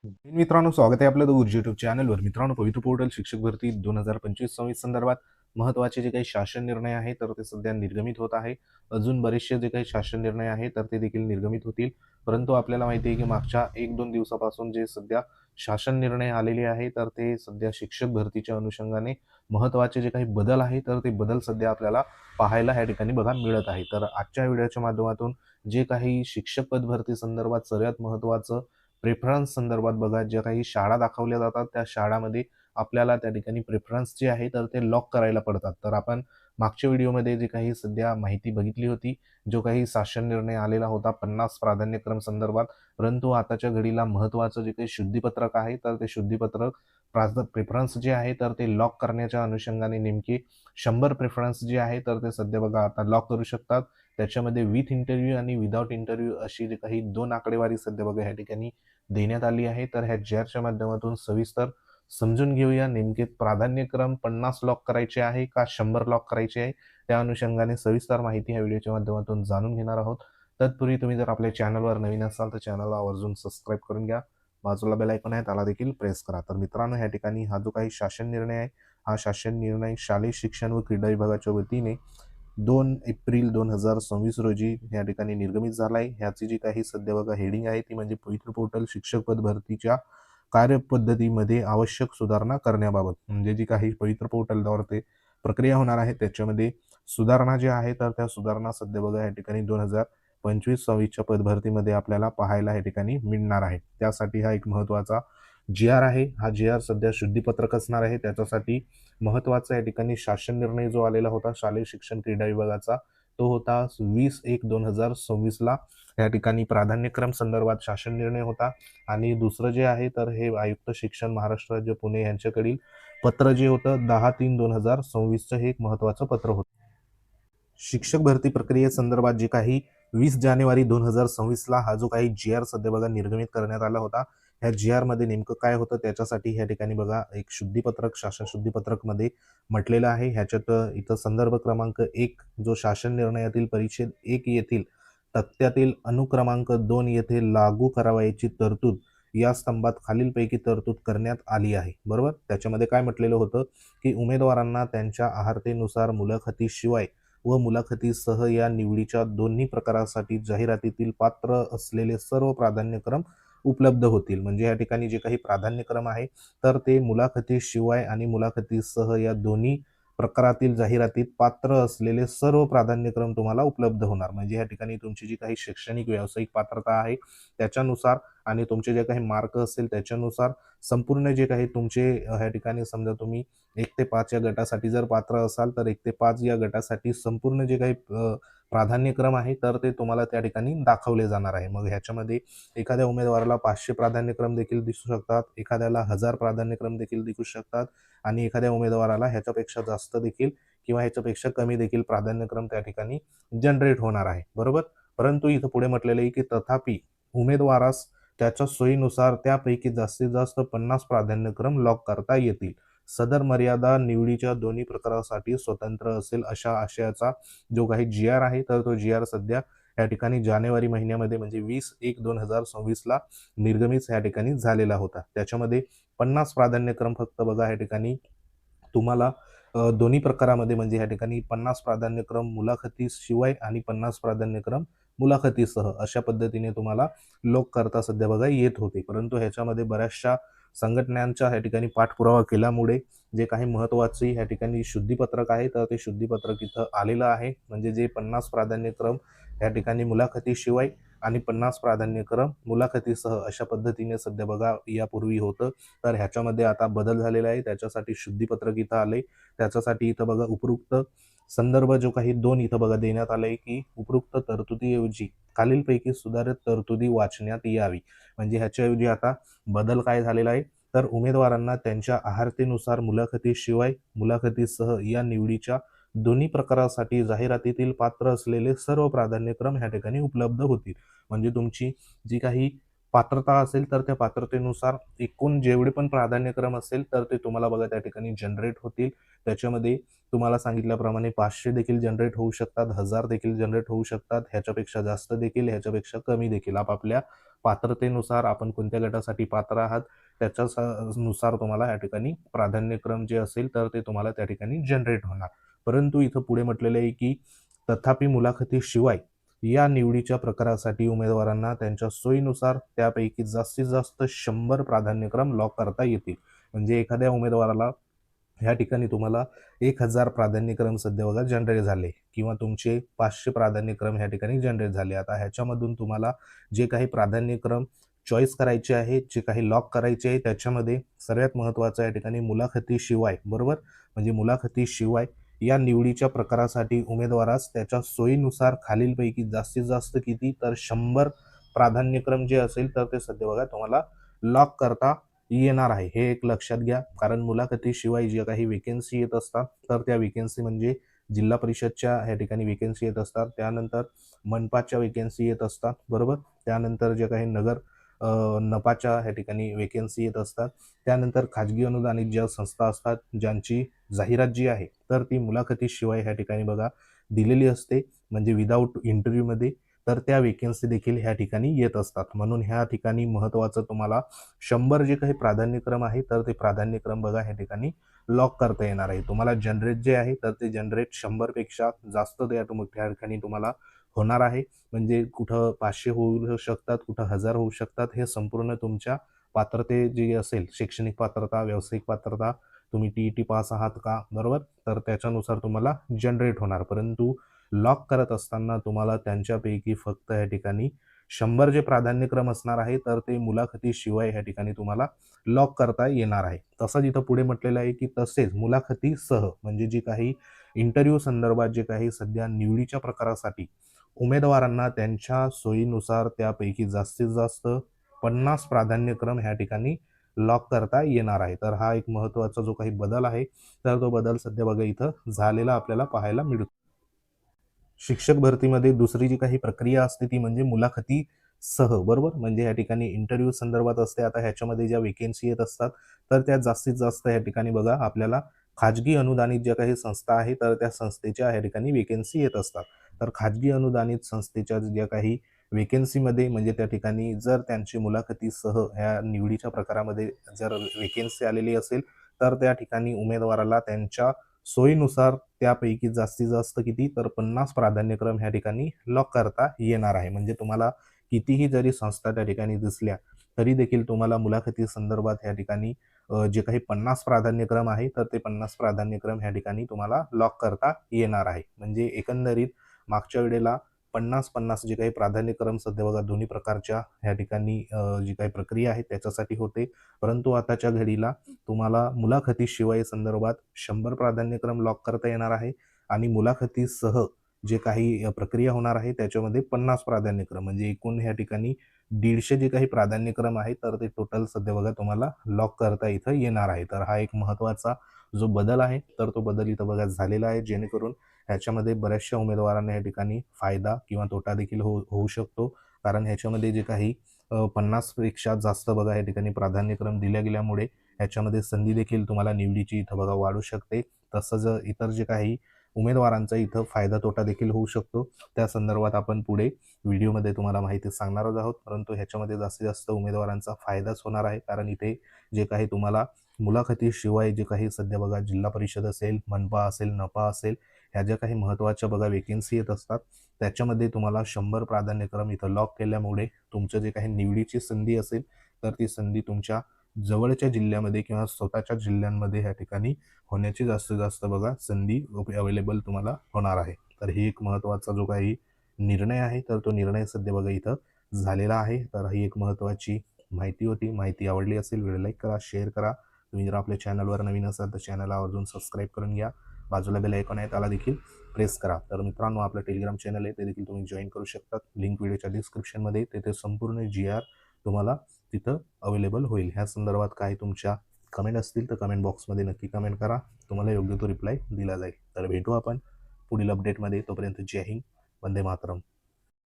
मित्रांनो, स्वागत आहे आपलं द ऊर्जा यूट्यूब चॅनलवर. मित्रांनो, पवित्र पोर्टल शिक्षक भरती 2025-26 संदर्भात महत्त्वाचे जे काही शासन निर्णय आहे तर ते सध्या निर्गमित होत आहे. अजून बरेचसे जे काही शासन निर्णय आहे तर ते देखील निर्गमित होतील. परंतु आपल्याला माहिती आहे की मागच्या 1-2 दिवसापासून जे सध्या शासन निर्णय आलेले आहे तर ते सध्या शिक्षक भरतीच्या अनुषंगाने महत्त्वाचे जे काही बदल आहे तर ते बदल सध्या आपल्याला पाहायला ह्या ठिकाणी बघा मिळत आहे. तर आजच्या व्हिडिओच्या माध्यमातून जे काही शिक्षक पद भरती संदर्भात सर्वात महत्त्वाचं प्रेफरन्स संदर्भात बघा, ज्या काही शाळा दाखवल्या जातात त्या शाळामध्ये आपल्याला त्या ठिकाणी प्रेफरन्स जे आहे तर ते लॉक करायला पडतात. तर आपण मागच्या व्हिडिओमध्ये जे काही सध्या माहिती बघितली होती, जो काही शासन निर्णय आलेला होता 50 प्राधान्यक्रम संदर्भात. परंतु आताच्या घडीला महत्त्वाचं जे काही शुद्धीपत्रक आहे तर ते शुद्धीपत्रक प्रेफरन्स जे आहे तर ते लॉक करण्याच्या अनुषंगाने नेमके 100 प्रेफरन्स जे आहे तर ते सध्या बघा आता लॉक करू शकतात. त्याच्यामध्ये विथ इंटरव्ह्यू आणि विदाऊट इंटरव्ह्यू अशी जे काही 2 आकडेवारी सध्या बघा ह्या ठिकाणी देण्यात आली आहे. तर ह्या JARच्या माध्यमातून सविस्तर समजून घेऊया नेमके प्राधान्यक्रम 50 लॉक करायचे आहे का 100 लॉक करायचे आहे. त्या अनुषंगाने सविस्तर माहिती ह्या व्हिडिओच्या माध्यमातून जाणून घेणार आहोत. तत्पूर्वी तुम्ही जर आपल्या चॅनलवर नवीन असाल तर चॅनलला आवर्जून सबस्क्राईब करून घ्या. बाजूला बेल आयकॉन आहे त्याला देखील प्रेस करा. तर मित्रांनो, ह्या ठिकाणी हा जो काही शासन निर्णय आहे, हा शासन निर्णय शालेय शिक्षण व क्रीडा विभागाच्या वतीने 2 एप्रिल 2026 रोजी या ठिकाणी निर्गमित झाला आहे. ह्याची जी काही सध्या बघा हेडिंग आहे ती म्हणजे पवित्र पोर्टल शिक्षक पद भरतीच्या कार्यपद्धतीमध्ये आवश्यक सुधारणा करण्याबाबत. म्हणजे जी काही पवित्र पोर्टलवर ते प्रक्रिया होणार आहे त्याच्यामध्ये सुधारणा जी आहे तर त्या सुधारणा सध्या बघा या ठिकाणी 2025-26च्या पदभरतीमध्ये आपल्याला पाहायला या ठिकाणी मिळणार आहे. त्यासाठी हा एक महत्त्वाचा JR आहे. हा JR सध्या शुद्धीपत्रक असणार आहे. त्याच्यासाठी महत्त्वाचा या ठिकाणी शासन निर्णय जो आलेला होता शालेय शिक्षण क्रीडा विभागाचा, तो होता 20/1/2026ला या ठिकाणी प्राधान्यक्रम संदर्भात शासन निर्णय होता. आणि दुसरं जे आहे तर हे आयुक्त शिक्षण महाराष्ट्र राज्य पुणे यांच्याकडील पत्र जे होतं 10/3/2026चं हे एक महत्त्वाचं पत्र होतं. शिक्षक भरती प्रक्रियेसंदर्भात जे काही 20 जानेवारी 2026ला हा जो काही JR सध्या बघा निर्गमित करण्यात आला होता. ह्या JR मध्ये नेमकं काय होतं त्याच्यासाठी ह्या ठिकाणी बघा एक शुद्धीपत्रक शासन शुद्धीपत्रक मध्ये म्हटलेलं आहे. ह्याच्यात इथं संदर्भ क्रमांक 1 जो शासन निर्णयातील परिच्छेद 1 येथील तक्त्यातील अनुक्रमांक 2 येथे लागू करावयाची तरतूद या स्तंभात खालीलपैकी तरतूद करण्यात आली आहे. बरोबर, त्याच्यामध्ये काय म्हटलेलं होतं की उमेदवारांना त्यांच्या आहारतेनुसार मुलाखतीशिवाय व मुलाखतीसह या निवडीच्या दोन्ही प्रकारासाठी जाहिरातीतील पात्र असलेले सर्व प्राधान्यक्रम उपलब्ध होतील. म्हणजे या ठिकाणी जे काही प्राधान्यक्रम आहे तर ते मुलाखतीशिवाय आणि मुलाखतीसह या दोन्ही प्रकारातील जाहिरातीत पात्र असलेले सर्व प्राधान्यक्रम तुम्हाला उपलब्ध होणार. म्हणजे या ठिकाणी तुमची जी काही शैक्षणिक व्यावसायिक पात्रता आहे त्याच्यानुसार आणि तुमचे जे काही मार्क असेल त्याच्यानुसार संपूर्ण जे काही तुमचे ह्या ठिकाणी समजा तुम्ही 1 ते 5 या गटासाठी जर पात्र असाल तर 1 ते 5 या गटासाठी संपूर्ण जे काही प्राधान्यक्रम आहे तर ते तुम्हाला त्या ठिकाणी दाखवले जाणार आहे. मग ह्याच्यामध्ये एखाद्या उमेदवाराला 500 प्राधान्यक्रम देखील दिसू शकतात, एखाद्याला 1000 प्राधान्यक्रम देखील दिसू शकतात आणि एखाद्या उमेदवाराला ह्याच्यापेक्षा जास्त देखील किंवा ह्याच्यापेक्षा कमी देखील प्राधान्यक्रम त्या ठिकाणी जनरेट होणार आहे. बरोबर, परंतु इथं पुढे म्हटलेलं आहे की तथापि उमेदवारास त्याच्या सोयीनुसार त्यापैकी जास्तीत जास्त 50 प्राधान्यक्रम लॉक करता येतील. सदर मर्यादा निवडीच्या दोन्ही प्रकारासाठी स्वतंत्र असेल अशा आशयाचा जो काही JR आहे तर तो JR सध्या या ठिकाणी जानेवारी महिन्यामध्ये म्हणजे 20/1/2026ला निर्गमित या ठिकाणी झालेला होता. त्याच्यामध्ये 50 प्राधान्यक्रम फक्त बघा या ठिकाणी तुम्हाला दोन्ही प्रकारामध्ये म्हणजे या ठिकाणी 50 प्राधान्यक्रम मुलाखतीशिवाय आणि 50 प्राधान्यक्रम मुलाखतीसह अशा पद्धतीने तुम्हाला लोक करता सध्या बघा येत होते. परंतु ह्याच्यामध्ये बऱ्याचशा संघटनांच्या या ठिकाणी पाठपुरावा केल्यामुळे जे काही महत्त्वाचे ह्या ठिकाणी शुद्धीपत्रक आहे तर ते शुद्धीपत्रक इथं आलेलं आहे. म्हणजे जे 50 प्राधान्यक्रम या ठिकाणी मुलाखतीशिवाय आणि 50 प्राधान्यक्रम मुलाखतीसह अशा पद्धतीने सध्या बघा यापूर्वी होतं. तर ह्याच्यामध्ये आता बदल झालेला आहे. त्याच्यासाठी शुद्धीपत्रक इथं आले. त्याच्यासाठी इथं बघा उपरोक्त संदर्भ जो काही 2 इथं बघा देण्यात आलाय की उपरोक्त तरतुदीऐवजी खालीलपैकी सुधारित तरतुदी वाचण्यात यावी. म्हणजे ह्याच्याऐवजी आता बदल काय झालेला आहे तर उमेदवारांना त्यांच्या आहारतेनुसार मुलाखतीशिवाय मुलाखतीसह या निवडीच्या दोन्ही प्रकारासाठी जाहिरातीतील पात्र असलेले सर्व प्राधान्यक्रम ह्या ठिकाणी उपलब्ध होतील. म्हणजे तुमची जी काही पात्रता असेल तर त्या पात्रतेनुसार एकूण जेवढे पण प्राधान्यक्रम असेल तर ते तुम्हाला बघा त्या ठिकाणी जनरेट होतील. त्याच्यामध्ये तुम्हाला सांगितल्याप्रमाणे 500 देखील जनरेट होऊ शकतात, 1000 देखील जनरेट होऊ शकतात, ह्याच्यापेक्षा जास्त देखील, ह्याच्यापेक्षा कमी देखील. आपापल्या पात्रतेनुसार आपण कोणत्या गटासाठी पात्र आहात नुसार तुम्हाला या ठिकाणी प्राधान्यक्रम जे असेल तर ते तुम्हाला त्या ठिकाणी जनरेट होणार. परंतु इथं पुढे म्हटलेलं आहे की तथापि मुलाखतीशिवाय या निवडीच्या प्रकारासाठी उमेदवारांना त्यांच्या सोयीनुसार त्यापैकी जास्तीत जास्त 100 प्राधान्यक्रम लॉक करता येतील. म्हणजे एखाद्या उमेदवाराला ह्या ठिकाणी तुम्हाला 1000 प्राधान्यक्रम सध्या बघा जनरेट झाले किंवा तुमचे 500 प्राधान्यक्रम ह्या ठिकाणी जनरेट झाले. आता ह्याच्यामधून तुम्हाला जे काही प्राधान्यक्रम चॉईस करायचे आहे, जे काही लॉक करायचे आहे, त्याच्यामध्ये सर्वात महत्त्वाचं या ठिकाणी मुलाखतीशिवाय, बरोबर? म्हणजे मुलाखतीशिवाय या निवडीच्या प्रकारासाठी उमेदवारास त्याच्या सोयीनुसार खालीलपैकी जास्तीत जास्त किती, तर 100 प्राधान्यक्रम जे असेल तर ते सध्या बघा तुम्हाला लॉक करता येणार आहे. हे एक लक्षात घ्या. कारण मुलाखतीशिवाय ज्या काही वेकेन्सी येत असतात तर त्या वेकेन्सी म्हणजे जिल्हा परिषदच्या ह्या ठिकाणी वेकेन्सी येत असतात, त्यानंतर मनपाच्या वेकेन्सी येत असतात, बरोबर? त्यानंतर जे काही नपाच्या ह्या ठिकाणी वेकेन्सी येत असतात, त्यानंतर खाजगी अनुदानित ज्या संस्था असतात ज्यांची जाहिरात जी आहे तर ती मुलाखतीशिवाय ह्या ठिकाणी बघा दिलेली असते, म्हणजे विदाऊट इंटरव्ह्यूमध्ये. तर त्या वेकेन्सी देखील ह्या ठिकाणी येत असतात. म्हणून ह्या ठिकाणी महत्त्वाचं तुम्हाला 100 जे काही प्राधान्यक्रम आहे तर ते प्राधान्यक्रम बघा ह्या ठिकाणी लॉक करता येणार आहे. तुम्हाला जनरेट जे आहे तर ते जनरेट 100 पेक्षा जास्त त्या ठिकाणी तुम्हाला होणार आहे. म्हणजे कुठं 500 होऊ शकतात, कुठं 1000 होऊ शकतात. हे संपूर्ण तुमच्या पात्रते जी असेल, शैक्षणिक पात्रता, व्यावसायिक पात्रता, तुम्ही टी-ई-टी पास आहात का, बरोबर? तर त्याच्यानुसार तुम्हाला जनरेट होणार. परंतु लॉक करत असताना तुम्हाला त्यांच्यापैकी फक्त या ठिकाणी 100 जे प्राधान्यक्रम असणार आहे तर ते मुलाखतीशिवाय ह्या ठिकाणी तुम्हाला लॉक करता येणार आहे. तसंच इथं पुढे म्हटलेलं आहे की तसेच मुलाखतीसह म्हणजे जी काही इंटरव्ह्यू संदर्भात जे काही सध्या निवडीच्या प्रकारासाठी उमेदवारांना त्यांच्या सोयीनुसार त्यापैकी जास्तीत जास्त 50 प्राधान्यक्रम ह्या ठिकाणी लॉक करता येणार आहे. तर हा एक महत्त्वाचा जो काही बदल आहे तर तो बदल सध्या बघा इथं झालेला आपल्याला पाहायला मिळतो. शिक्षक भरतीमध्ये दुसरी जी काही प्रक्रिया असते ती म्हणजे मुलाखतीसह, बरोबर? म्हणजे या ठिकाणी इंटरव्ह्यू संदर्भात असते. आता ह्याच्यामध्ये ज्या वेकेन्सी येत असतात तर त्या जास्तीत जास्त या ठिकाणी बघा आपल्याला खाजगी अनुदानित ज्या काही संस्था आहे तर त्या संस्थेच्या या ठिकाणी वेकेन्सी येत असतात. तर खाजगी अनुदानित संस्थेच्या ज्या काही वेकेन्सीमध्ये म्हणजे त्या ठिकाणी जर त्यांची मुलाखतीसह ह्या निवडीच्या प्रकारामध्ये जर वेकेन्सी आलेली असेल तर त्या ठिकाणी उमेदवाराला त्यांच्या सोयीनुसार त्यापैकी जास्तीत जास्त किती, तर 50 प्राधान्यक्रम ह्या ठिकाणी लॉक करता येणार आहे. म्हणजे तुम्हाला कितीही जरी संस्था त्या ठिकाणी दिसल्या तरी देखील तुम्हाला मुलाखती संदर्भात ह्या ठिकाणी जे काही 50 प्राधान्यक्रम आहे तर ते 50 प्राधान्यक्रम ह्या ठिकाणी तुम्हाला लॉक करता येणार आहे. म्हणजे एकंदरीत मागच्या वेळेला 50-50 जे काही प्राधान्यक्रम सध्या बघा दोन्ही प्रकारच्या ह्या ठिकाणी जी काही प्रक्रिया आहे त्याच्यासाठी होते. परंतु आताच्या घडीला तुम्हाला मुलाखतीशिवाय संदर्भात 100 प्राधान्यक्रम लॉक करता येणार आहे आणि मुलाखतीसह जे काही प्रक्रिया होणार आहे त्याच्यामध्ये 50 प्राधान्यक्रम म्हणजे एकूण ह्या ठिकाणी 150 जे काही प्राधान्यक्रम आहे तर ते टोटल सध्या बघा तुम्हाला लॉक करता इथं येणार आहे. तर हा एक महत्त्वाचा जो बदल आहे तर तो बदल इथं बघा झालेला आहे, जेणेकरून ह्याच्यामध्ये बऱ्याचशा उमेदवारांना या ठिकाणी फायदा किंवा तोटा देखील होऊ शकतो. कारण ह्याच्यामध्ये जे काही 50 पेक्षा जास्त बघा या ठिकाणी प्राधान्यक्रम दिल्या गेल्यामुळे ह्याच्यामध्ये संधी देखील तुम्हाला निवडीची इथं बघा वाढू शकते. तसंच इतर जे काही उमेदवारांचा इथं फायदा तोटा देखील होऊ शकतो. त्या संदर्भात आपण पुढे व्हिडिओमध्ये तुम्हाला माहिती सांगणारच आहोत. परंतु ह्याच्यामध्ये जास्तीत जास्त उमेदवारांचा फायदाच होणार आहे. कारण इथे जे काही तुम्हाला मुलाखतीशिवाय जे काही सध्या बघा जिल्हा परिषद असेल, मनपा असेल, नपा असेल, ह्या ज्या काही महत्त्वाच्या बघा वेकेन्सी येत असतात त्याच्यामध्ये तुम्हाला 100 प्राधान्यक्रम इथं लॉक केल्यामुळे तुमचं जे काही निवडीची संधी असेल तर ती संधी तुमच्या जवळच्या जिल्ह्यामध्ये किंवा स्वतःच्या जिल्ह्यांमध्ये ह्या ठिकाणी होण्याची जास्तीत जास्त बघा संधी अवेलेबल तुम्हाला होणार आहे. तर ही एक महत्त्वाचा जो काही निर्णय आहे तर तो निर्णय सध्या बघा इथं झालेला आहे. तर ही एक महत्त्वाची माहिती होती. माहिती आवडली असेल व्हिडिओ लाईक करा, शेअर करा. तुम्ही जर आपल्या चॅनलवर नवीन असाल तर चॅनलला आवर्जून सबस्क्राईब करून घ्या. बाजूला बेल आयकॉन आहे त्याला देखील प्रेस करा. तर मित्रांनो आपलं टेलिग्राम चॅनल आहे ते देखील तुम्ही जॉईन करू शकतात. लिंक व्हिडिओच्या डिस्क्रिप्शनमध्ये तेथे संपूर्ण GR तुम्हाला तिथं अवेलेबल होईल. ह्या संदर्भात काही तुमच्या कमेंट असतील तर कमेंट बॉक्समध्ये नक्की कमेंट करा. तुम्हाला योग्य तो रिप्लाय दिला जाईल. तर भेटू आपण पुढील अपडेटमध्ये. तोपर्यंत जय हिंद, वंदे मातरम.